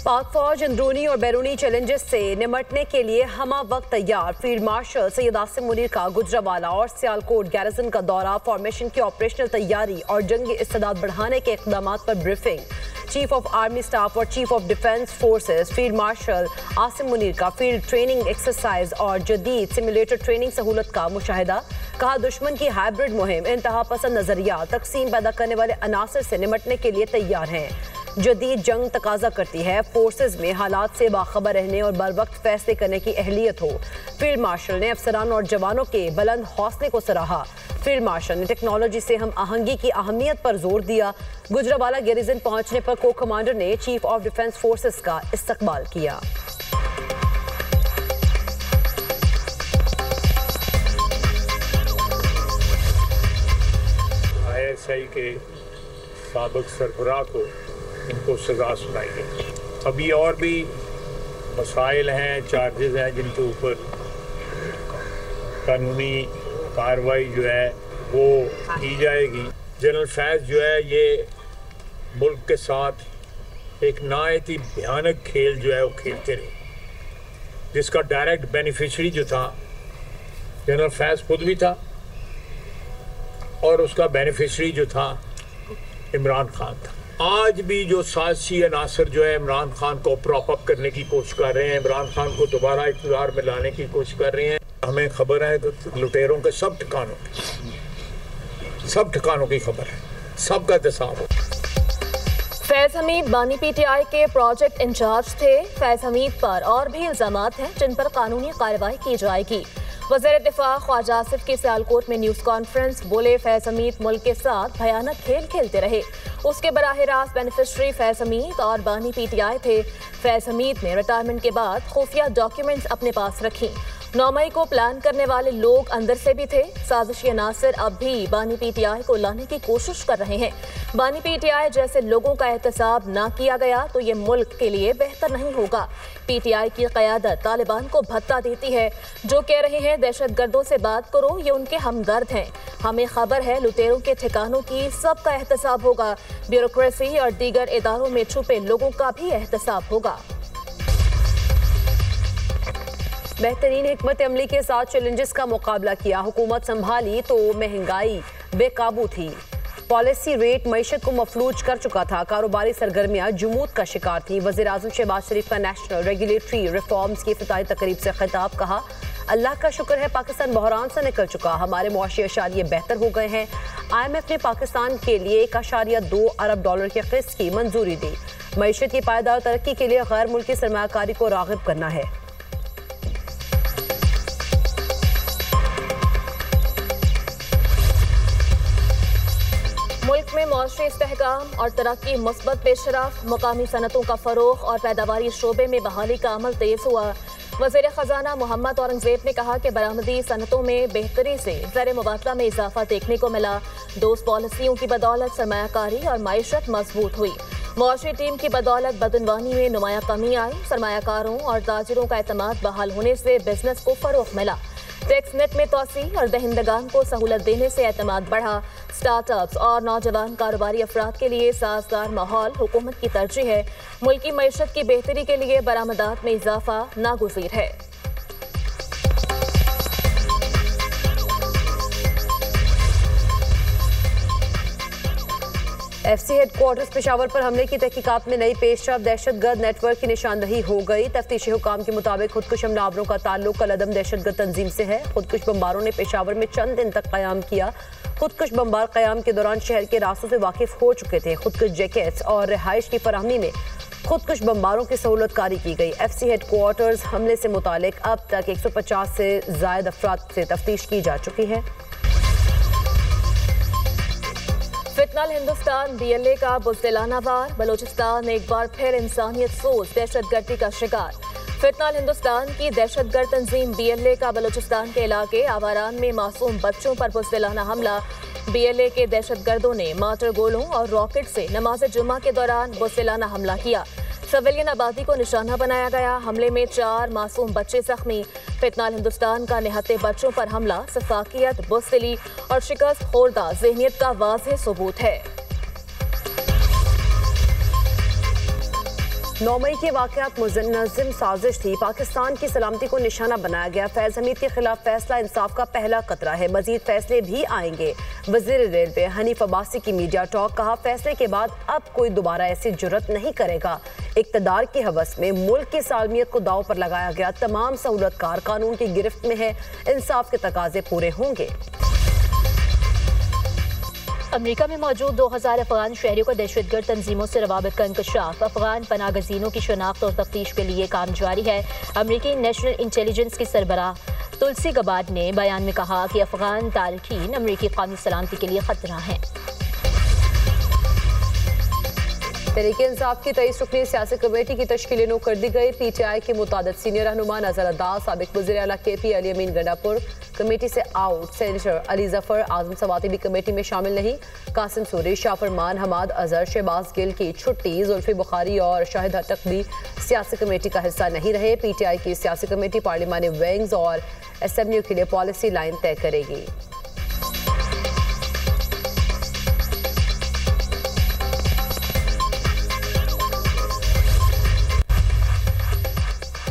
पाक फौज अंदरूनी और बैरूनी चैलेंजेस से निमटने के लिए हमा वक्त तैयार। फील्ड मार्शल सैयद आसिम मुनीर का गुजरावाला और सियालकोट गैरिसन का दौरा, फॉर्मेशन की ऑपरेशनल तैयारी और जंगी इस्तेदाद बढ़ाने के इक़दाम पर briefing. Chief of army staff और chief of defence forces field marshal Asim Munir का फील्ड ट्रेनिंग एक्सरसाइज और जदीद सिमुलेटर ट्रेनिंग सहूलत का मुशाहिदा। कहा, दुश्मन की हाइब्रिड मुहिम इंतहा पसंद नजरिया तकसीम पैदा करने वाले अनासर से निमटने के लिए तैयार हैं। जदीद जंग तकाजा करती है फोर्सेज में हालात से बाखबर रहने और बर वक्त फैसले करने की अहलियत हो। फील्ड मार्शल ने अफसरान और जवानों के बुलंद हौसले को सराहा। फील्ड मार्शल ने टेक्नोलॉजी से हम आहंगी की अहमियत पर जोर दिया। गुजरावाला गैरिसन पहुंचने पर को कमांडर ने चीफ ऑफ डिफेंस फोर्सेस का इस्तकबाल किया। ISI के साबिक सरबराह को इनको सजा सुनाई गई। अभी और भी मसाइल हैं, चार्जेस हैं जिनके ऊपर कानूनी कार्रवाई जो है वो की जाएगी। जनरल फैज़ जो है ये मुल्क के साथ एक नहायत ही भयानक खेल जो है वो खेलते रहे, जिसका डायरेक्ट बेनिफिशरी जो था जनरल फैज़ खुद भी था और उसका बेनिफिशरी जो था इमरान खान था। आज भी जो साजिशी अनासर जो है इमरान खान को प्रॉप अप करने की कोशिश कर रहे हैं, इमरान खान को दोबारा इक़्तिदार में लाने की कोशिश कर रहे हैं। हमें खबर है कि लुटेरों के सब ठिकानों की खबर है, सबका हिसाब हो। फैज़ हमीद बानी PTI के प्रोजेक्ट इंचार्ज थे। फैज़ हमीद पर और भी इल्जामात हैं जिन पर कानूनी कार्रवाई की जाएगी। वज़ीर दिफा ख्वाजा आसिफ की सियालकोट में न्यूज़ कॉन्फ्रेंस, बोले फैज़ हमीद मुल्क के साथ भयानक खेल खेलते रहे। उसके बराह रास्त बेनिफिशरी फैज़ हमीद और बानी PTI थे। फैज़ हमीद ने रिटायरमेंट के बाद खुफिया डॉक्यूमेंट्स अपने पास रखी। 9 मई को प्लान करने वाले लोग अंदर से भी थे। साजिशी अनासर अब भी बानी PTI को लाने की कोशिश कर रहे हैं। बानी PTI जैसे लोगों का एहतसाब ना किया गया तो ये मुल्क के लिए बेहतर नहीं होगा। PTI की क़यादत तालिबान को भत्ता देती है। जो कह रहे हैं दहशतगर्दों से बात करो, ये उनके हमदर्द हैं। हमें खबर है लुटेरों के ठिकानों की सबका एहतसाब होगा। ब्यूरोक्रेसी और दीगर इदारों में छुपे लोगों का भी एहतसाब होगा। बेहतरीन हिकमत अमली के साथ चैलेंजेस का मुकाबला किया। हुकूमत संभाली तो महंगाई बेकाबू थी। पॉलिसी रेट मईशत को मफलूज कर चुका था। कारोबारी सरगर्मियां जुमूद का शिकार थी। वज़ीर आज़म शहबाज शरीफ का नेशनल रेगुलेटरी रिफॉर्म्स की इफ्तिताही तकरीब से खिताब। कहा, अल्लाह का शुक्र है पाकिस्तान बहरान से निकल चुका, हमारे मुआशी अशारिये बेहतर हो गए हैं। IMF ने पाकिस्तान के लिए $1.2 अरब की किस्त की मंजूरी दी। मईशत की पायदार तरक्की के लिए गैर मुल्की सरमायाकारी को राग़िब करना है। मुल्क में मौशरी इस्तेहकाम और तरक्की, मुस्बत पेशरफ्त, मुकामी सनतों का फ़रोग़ और पैदावारी शोबे में बहाली का अमल तेज़ हुआ। वज़ीर ख़जाना मोहम्मद औरंगज़ेब ने कहा कि बरामदी सनतों में बेहतरी से ज़र मुबादला में इजाफा देखने को मिला। दोस्त पॉलिसियों की बदौलत सरमायाकारी और मईशत मजबूत हुई। मुआशी टीम की बदौलत बदनवानी में नुमाया कमी आई। सरमायाकारों और ताजिरों का एतमाद बहाल होने से बिजनेस को फ़रोग़ मिला। टैक्स नेट में तोसी और दहिंदगान को सहूलत देने से एतमाद बढ़ा। स्टार्टअप्स और नौजवान कारोबारी अफराद के लिए साजगार माहौल हुकूमत की तरजीह है। मुल्की मईशत की बेहतरी के लिए बरामदात में इजाफा नागुज़ीर है। FC हेडक्वार्टर्स पेशावर पर हमले की तहकीकात में नई पेशरफ। दहशतगर्द नेटवर्क की निशानदही हो गई। तफ्तीशी हुकाम के मुताबिक खुदकुश हमलावरों का ताल्लुक कलअदम दहशतगर्द तंजीम से है। खुदकुश बम्बारों ने पेशावर में चंद दिन तक क़याम किया। खुदकुश बम्बार क़याम के दौरान शहर के रास्तों से वाकिफ हो चुके थे। खुदकुश जैकेट्स और रिहाइश की फराहमी में खुदकुश बम्बारों की सहूलतकारी की गई। FC हेडक्वार्टर्स हमले से मुतालिक अब तक 150 से ज़ायद अफराद से तफ्तीश की जा चुकी है। फितनल हिंदुस्तान BLA का बुज़दिलाना वार। बलोचिस्तान एक बार फिर इंसानियत सोच दहशतगर्दी का शिकार। फितनल हिंदुस्तान की दहशतगर्द तंजीम BLA का बलोचिस्तान के इलाके आवारान में मासूम बच्चों पर बुज़दिलाना हमला। BLA के दहशतगर्दों ने मार्टर गोलों और रॉकेट से नमाज जुम्मा के दौरान बुज़दिलाना हमला किया। सिविलियन आबादी को निशाना बनाया गया। हमले में 4 मासूम बच्चे जख्मी। फितनल हिंदुस्तान का निहत्ते बच्चों पर हमला सफाकियत, बुज़दिली और शिकस्त खोरदा ज़हनियत का वाज़ेह सबूत है। 9 मई के वाक़यात मुनज़्ज़म साजिश थी। पाकिस्तान की सलामती को निशाना बनाया गया। फैज़ हमीद के खिलाफ फैसला इंसाफ का पहला खतरा है। मजीद फैसले भी आएंगे। वज़ीर रेलवे हनीफ अब्बासी की मीडिया टॉक, कहा फैसले के बाद अब कोई दोबारा ऐसी जुर्रत नहीं करेगा। इक़्तिदार की हवस में मुल्क की सालमियत को दाव पर लगाया गया। तमाम सहूलतकार कानून की गिरफ्त में है। इंसाफ के तकाजे पूरे होंगे। अमेरिका में मौजूद 2000 अफगान शहरियों को दहशतगर्द तंजीमों से रवाबत का इंकशाफ। अफगान पनागज़ीनों की शनाख्त और तफ्तीश के लिए काम जारी है। अमेरिकी नेशनल इंटेलिजेंस की सरबराह तुलसी गबार्ड ने बयान में कहा कि अफगान तारकीन अमेरिकी कौमी सलामती के लिए खतरा हैं। तहरीक इंसाफ की 23 रुकनी सियासी कमेटी की तश्कील नो कर दी गई। PTI के मुतादिद सीनियर रहनुमा नजर अद्दाज, साबिक वज़ीर आला KP अली अमीन गंडापुर कमेटी से आउट। सेनेटर अली जफर आजम सवाती भी कमेटी में शामिल नहीं। कासिम सूरी, शाफरमान, हमाद अजहर, शहबाज गिल की छुट्टी। जुल्फी बुखारी और शाहिद हटक भी सियासी कमेटी का हिस्सा नहीं रहे। PTI की सियासी कमेटी पार्लिमानी विंग्स और असेंबलियों के लिए पॉलिसी लाइन तय करेगी।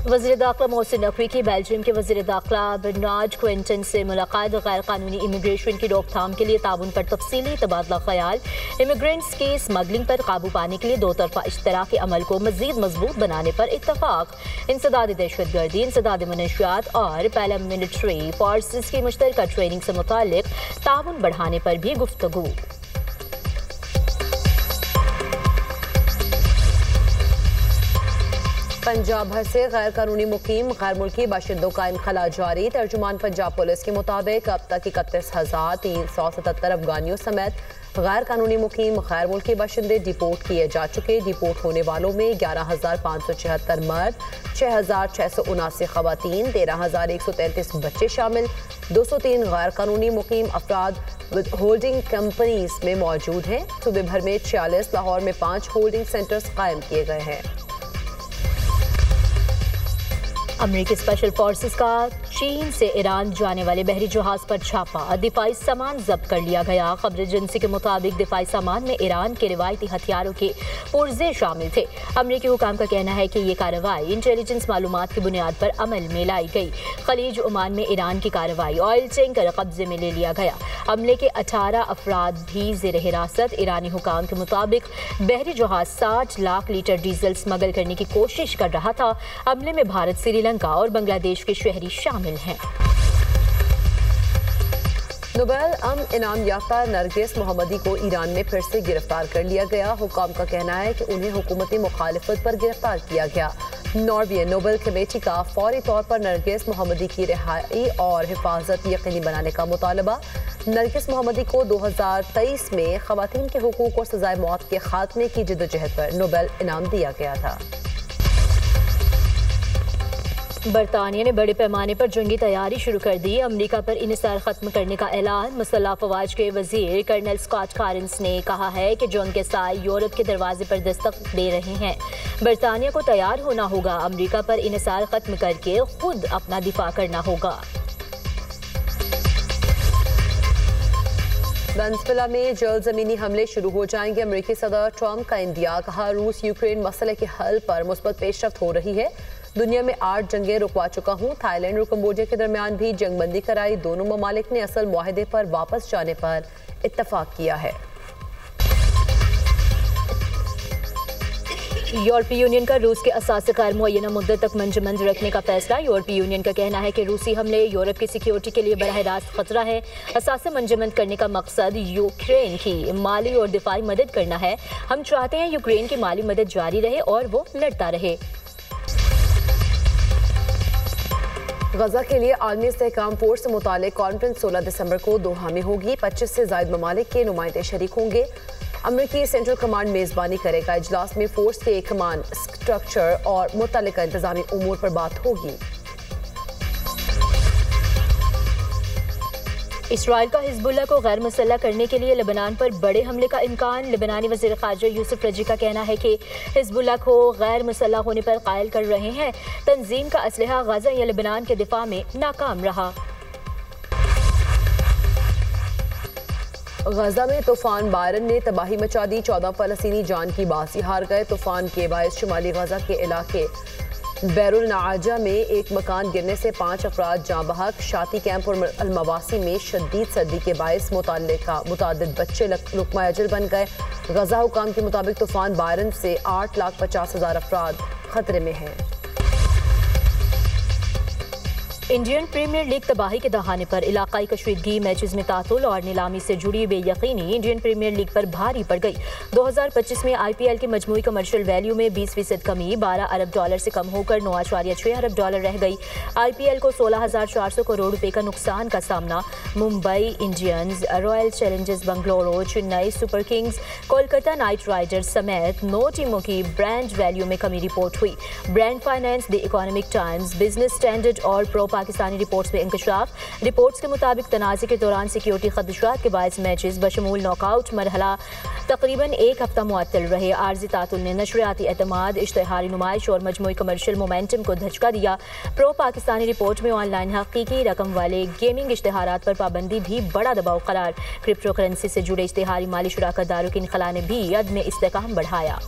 वज़ीर दाखिला मोहसिन नकवी की बेल्जियम के वज़ीर दाखिला बर्नार्ड क्विंटन से मुलाकात। गैर कानूनी इमिग्रेशन की रोकथाम के लिए ताउन पर तफसीली तबादला ख्याल। इमिग्रेंट्स की स्मगलिंग पर काबू पाने के लिए दो तरफा इश्तराकी अमल को मज़ीद मजबूत बनाने पर इत्तफाक। इंसदाद दहशतगर्दी, इंसदाद मनशियात और पैरामिलिट्री फोर्सेस की मुश्तरका ट्रेनिंग से मुताल्लिक ताउन बढ़ाने पर भी गुफ्तगू। पंजाब भर से गैर कानूनी मुकीम गैर मुल्की बाशिंदों का इनखला जारी। तर्जुमान पंजाब पुलिस के मुताबिक अब तक 31,377 अफगानियों समेत गैर कानूनी मुकीम गैर मुल्की बाशिंदे डिपोर्ट किए जा चुके। डिपोर्ट होने वालों में 11,576 मर्द, 6,679 खवातीन, 13,133 बच्चे शामिल। 203 गैर कानूनी मुकीम अफराद होल्डिंग कंपनीज में मौजूद हैं। सूबे भर में 46, लाहौर में 5 होल्डिंग सेंटर्स कायम किए गए हैं। अमेरिकी स्पेशल फोर्सेस का चीन से ईरान जाने वाले बहरी जहाज पर छापा। दिफाई सामान जब्त कर लिया गया। खबर एजेंसी के मुताबिक दिफाई सामान में ईरान के रिवायती हथियारों के पुर्जे शामिल थे। अमेरिकी हुकाम का कहना है कि ये कार्रवाई इंटेलिजेंस मालूमात की बुनियाद पर अमल में लाई गई। खलीज ओमान में ईरान की कार्रवाई, ऑयल टैंकर कब्जे में ले लिया गया। हमले के 18 अफराद भी ज़ेर हिरासत। ईरानी हुकाम के मुताबिक बहरी जहाज 60 लाख लीटर डीजल स्मगल करने की कोशिश कर रहा था। हमले में भारत, श्रीलंका और बांग्लादेश के शहरी शामिल हैं। नोबेल अमन इनाम याफ्ता नरगिस मोहम्मदी को ईरान में फिर से गिरफ्तार कर लिया गया। हुकाम का कहना है कि उन्हें हुकूमती मुखालिफत पर गिरफ्तार किया गया। नॉर्वे नोबेल कमेटी का फौरी तौर पर नरगिस मोहम्मदी की रिहाई और हिफाजत यकीनी बनाने का मुतालबा। नरगिस मोहम्मदी को 2023 में खवातीन के हुकूक और सजाए मौत के खात्मे की जिद्दोजहद पर नोबेल इनाम दिया गया था। बरतानिया ने बड़े पैमाने पर जंगी तैयारी शुरू कर दी। अमेरिका पर इन्हिसार खत्म करने का ऐलान। मुसल्लह अफवाज के वजीर कर्नल स्कॉट कॉरिंस ने कहा है कि जंग के साए यूरोप के दरवाजे पर दस्तक दे रहे हैं। बरतानिया को तैयार होना होगा। अमेरिका पर इन्हिसार खत्म करके खुद अपना दिफा करना होगा। वेनेजुएला में जल्द जमीनी हमले शुरू हो जाएंगे। अमेरिकी सदर ट्रंप का इंदिया, कहा रूस यूक्रेन मसले के हल पर मुस्बत पेशरफ्त हो रही है। दुनिया में 8 जंगें रुकवा चुका हूँ। थाईलैंड और कंबोडिया के दरमियान भी जंगबंदी कराई। दोनों ममालिक ने असल मुआहदे पर वापस जाने पर इत्तफाक किया है। यूरोपीय यूनियन का रूस के असासे कार मुअय्यना मुद्दत तक मंजमंद रखने का फैसला। यूरोपीय यूनियन का कहना है कि रूसी हमले यूरोप की सिक्योरिटी के लिए बराह रास्त खतरा है। असासे मंजमंद करने का मकसद यूक्रेन की माली और दिफाई मदद करना है। हम चाहते हैं यूक्रेन की माली मदद जारी रहे और वो लड़ता रहे। गजा के लिए आलमी इस्तेहकाम फोर्स से मुतालिक कॉन्फ्रेंस 16 दिसंबर को दोहा में होगी। 25 से ज़ायद ममालिक के नुमाइंदे शरीक होंगे। अमेरिकी सेंट्रल कमांड मेज़बानी करेगा। इजलास में फोर्स के कमांड स्ट्रक्चर और मुतल्लिका इंतजामी उमूर पर बात होगी। इसराइल का हिजबुल्लाह को गैर मुसल्लह करने के लिए लेबनान पर बड़े हमले का इम्कान। लेबनानी वज़ीर ख़ारजा यूसुफ रजी का कहना है कि हिजबुल्लाह को गैर मुसल्लह होने पर कायल कर रहे हैं। तंजीम का असलहा गजा या लेबनान के दिफा में नाकाम रहा। गजा में तूफान बायरन ने तबाही मचा दी, 14 फलस्तीनी जान की बाजी हार गए। तूफान के बायस शुमाली गजा के इलाके बैरुल आजा में एक मकान गिरने से 5 अफराद जाँ बहक। शाती कैंप और अलमवासी में शदीद सर्दी के बायस मुतादिद बच्चे लुकमा अजल बन गए। गजा हुकाम के मुताबिक तूफान बायरन से 8,50,000 अफराद खतरे में हैं। इंडियन प्रीमियर लीग तबाही के दहाने पर इलाकाई कशीदगी, मैचेस में तातुल और नीलामी से जुड़ी बेयकीनी इंडियन प्रीमियर लीग पर भारी पड़ गई। 2025 में IPL के मजमूई कमर्शियल वैल्यू में 20% कमी, $12 अरब से कम होकर $9.6 अरब रह गई। IPL को 16,400 करोड़ रुपए का नुकसान का सामना Mumbai Indians, royal Challengers Bengaluru, Chennai super Kings, Kolkata night Riders समेत 9 टीमों की ब्रांड वैल्यू में कमी रिपोर्ट हुई। Brand finance, the economic times, business standard और प्रो पाकिस्तानी रिपोर्ट्स में इंकशाफ। रिपोर्ट्स के मुताबिक तनाज़े के दौरान सिक्योरिटी खदशात के बायस मैचेस बशमूल नॉकआउट मरहला तकरीबन एक हफ्ता मुअत्तल रहे। आर्जी तातुल ने नशरियाती एतमाद, इश्तिहारी नुमाइश और मजमूई कमर्शियल मोमेंटम को धचका दिया। प्रो पाकिस्तानी रिपोर्ट में ऑनलाइन हकीकी रकम वाले गेमिंग इश्तिहारात पर पाबंदी भी बड़ा दबाव करार। क्रिप्टो करेंसी से जुड़े इश्तिहारी माली शुराकत दारों की इनखला ने भी अदम इस्तेहकाम बढ़ाया।